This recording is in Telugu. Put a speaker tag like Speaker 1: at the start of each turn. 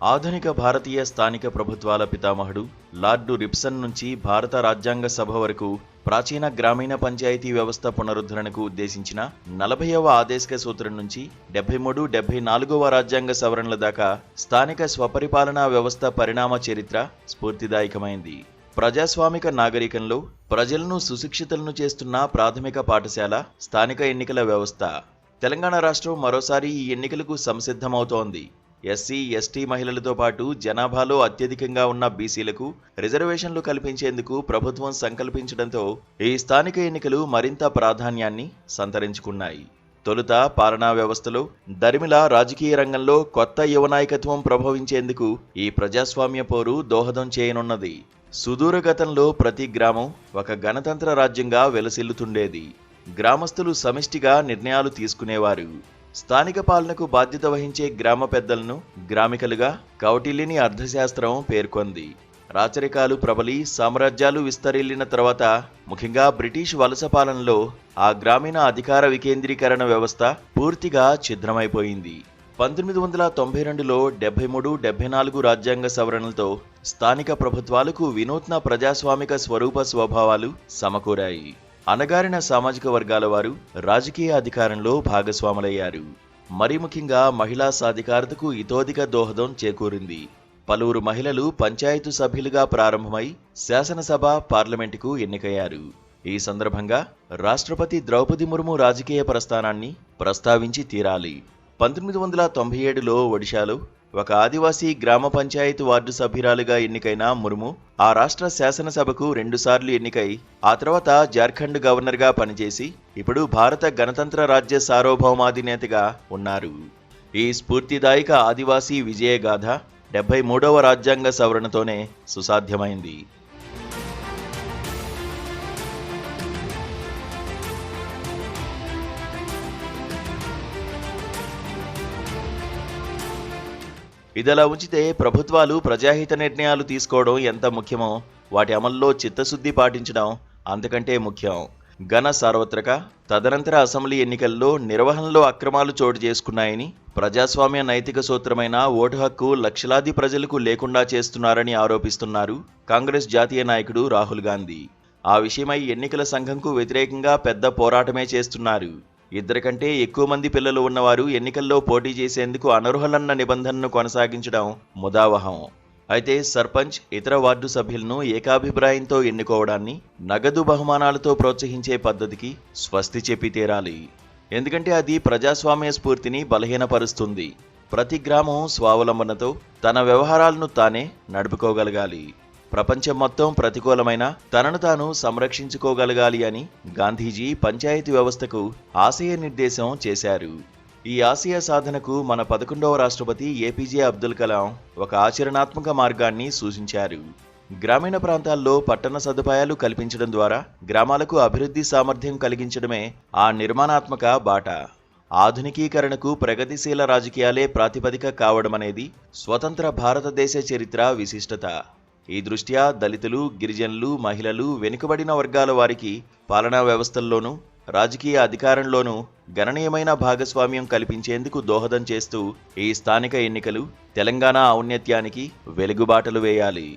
Speaker 1: ఆధునిక భారతీయ స్థానిక ప్రభుత్వాల పితామహుడు లార్డ్ రిప్సన్ నుంచి భారత రాజ్యాంగ సభ వరకు ప్రాచీన గ్రామీణ పంచాయతీ వ్యవస్థ పునరుద్ధరణకు ఉద్దేశించిన 40వ ఆదేశిక సూత్రం నుంచి 73, 74వ రాజ్యాంగ సవరణల దాకా స్థానిక స్వపరిపాలనా వ్యవస్థ పరిణామ చరిత్ర స్ఫూర్తిదాయకమైంది. ప్రజాస్వామిక నాగరికంలో ప్రజలను సుశిక్షితులను చేస్తున్న ప్రాథమిక పాఠశాల స్థానిక ఎన్నికల వ్యవస్థ. తెలంగాణ రాష్ట్రం మరోసారి ఈ ఎన్నికలకు సంసిద్ధమవుతోంది. ఎస్సీ, ఎస్టీ మహిళలతో పాటు జనాభాలో అత్యధికంగా ఉన్న బీసీలకు రిజర్వేషన్లు కల్పించేందుకు ప్రభుత్వం సంకల్పించడంతో ఈ స్థానిక ఎన్నికలు మరింత ప్రాధాన్యాన్ని సంతరించుకున్నాయి. తొలుత పాలనా వ్యవస్థలో దరిమిల రాజకీయ రంగంలో కొత్త యువనాయకత్వం ప్రభవించేందుకు ఈ ప్రజాస్వామ్య పోరు దోహదం చేయనున్నది. సుదూర గతంలో ప్రతి గ్రామం ఒక గణతంత్ర రాజ్యంగా వెలసిల్లుతుండేది. గ్రామస్తులు సమిష్టిగా నిర్ణయాలు తీసుకునేవారు. స్థానిక పాలనకు బాధ్యత వహించే గ్రామ పెద్దలను గ్రామికలుగా కౌటిల్యని అర్థశాస్త్రం పేర్కొంది. రాచరికాలు ప్రబలి సామ్రాజ్యాలు విస్తరిల్లిన తర్వాత ముఖ్యంగా బ్రిటిష్ వలస పాలనలో ఆ గ్రామీణ అధికార వికేంద్రీకరణ వ్యవస్థ పూర్తిగా ఛిద్రమైపోయింది. 1992లో 73, 74 రాజ్యాంగ సవరణలతో స్థానిక ప్రభుత్వాలకు వినూత్న ప్రజాస్వామిక స్వరూప స్వభావాలు సమకూరాయి. అణగారిన సామాజిక వర్గాల వారు రాజకీయ అధికారంలో భాగస్వాములయ్యారు. మరీ ముఖ్యంగా మహిళా సాధికారతకు ఇతోధిక దోహదం చేకూరింది. పలువురు మహిళలు పంచాయతీ సభ్యులుగా ప్రారంభమై శాసనసభ, పార్లమెంటుకు ఎన్నికయ్యారు. ఈ సందర్భంగా రాష్ట్రపతి ద్రౌపది ముర్ము రాజకీయ ప్రస్థానాన్ని ప్రస్తావించి తీరాలి. 1997లో ఒడిశాలో ఒక ఆదివాసీ గ్రామ పంచాయతీ వార్డు సభ్యురాలుగా ఎన్నికైన ముర్ము ఆ రాష్ట్ర శాసనసభకు 2 సార్లు ఎన్నికై ఆ తర్వాత జార్ఖండ్ గవర్నర్గా పనిచేసి ఇప్పుడు భారత గణతంత్ర రాజ్య సార్వభౌమాధినేతగా ఉన్నారు. ఈ స్ఫూర్తిదాయక ఆదివాసీ విజయగాథ 73వ రాజ్యాంగ సవరణతోనే సుసాధ్యమైంది. ఇదిలా ఉంచితే ప్రభుత్వాలు ప్రజాహిత నిర్ణయాలు తీసుకోవడం ఎంత ముఖ్యమో వాటి అమల్లో చిత్తశుద్ధి పాటించడం అంతకంటే ముఖ్యం. ఘన సార్వత్రిక తదనంతర అసెంబ్లీ ఎన్నికల్లో నిర్వహణలో అక్రమాలు చోటు చేసుకున్నాయని ప్రజాస్వామ్య నైతిక సూత్రమైన ఓటు హక్కు లక్షలాది ప్రజలకు లేకుండా చేస్తున్నారని ఆరోపిస్తున్నారు కాంగ్రెస్ జాతీయ నాయకుడు రాహుల్ గాంధీ. ఆ విషయమై ఎన్నికల సంఘంకు వ్యతిరేకంగా పెద్ద పోరాటమే చేస్తున్నారు. 2 కంటే ఎక్కువ మంది పిల్లలు ఉన్నవారు ఎన్నికల్లో పోటీ చేసేందుకు అనర్హులన్న నిబంధనను కొనసాగించడం ముదావహం. అయితే సర్పంచ్, ఇతర వార్డు సభ్యులను ఏకాభిప్రాయంతో ఎన్నుకోవడాన్ని నగదు బహుమానాలతో ప్రోత్సహించే పద్ధతికి స్వస్తి చెప్పి తీరాలి. ఎందుకంటే అది ప్రజాస్వామ్య స్ఫూర్తిని బలహీనపరుస్తుంది. ప్రతి గ్రామం స్వావలంబనతో తన వ్యవహారాలను తానే నడుపుకోగలగాలి. ప్రపంచం మొత్తం ప్రతికూలమైన తనను తాను సంరక్షించుకోగలగాలి అని గాంధీజీ పంచాయతీ వ్యవస్థకు ఆశయ నిర్దేశం చేశారు. ఈ ఆశయ సాధనకు మన 11వ రాష్ట్రపతి ఏపీజే అబ్దుల్ కలాం ఒక ఆచరణాత్మక మార్గాన్ని సూచించారు. గ్రామీణ ప్రాంతాల్లో పట్టణ సదుపాయాలు కల్పించడం ద్వారా గ్రామాలకు అభివృద్ధి సామర్థ్యం కలిగించడమే ఆ నిర్మాణాత్మక బాట. ఆధునికీకరణకు ప్రగతిశీల రాజకీయాలే ప్రాతిపదిక కావడమనేది స్వతంత్ర భారతదేశ చరిత్ర విశిష్టత. ఈ దృష్ట్యా దళితులు, గిరిజనులు, మహిళలు, వెనుకబడిన వర్గాల వారికి పాలనా వ్యవస్థల్లోనూ రాజకీయ అధికారంలోనూ గణనీయమైన భాగస్వామ్యం కల్పించేందుకు దోహదం చేస్తూ ఈ స్థానిక ఎన్నికలు తెలంగాణ ఔన్నత్యానికి వెలుగుబాటలు వేయాలి.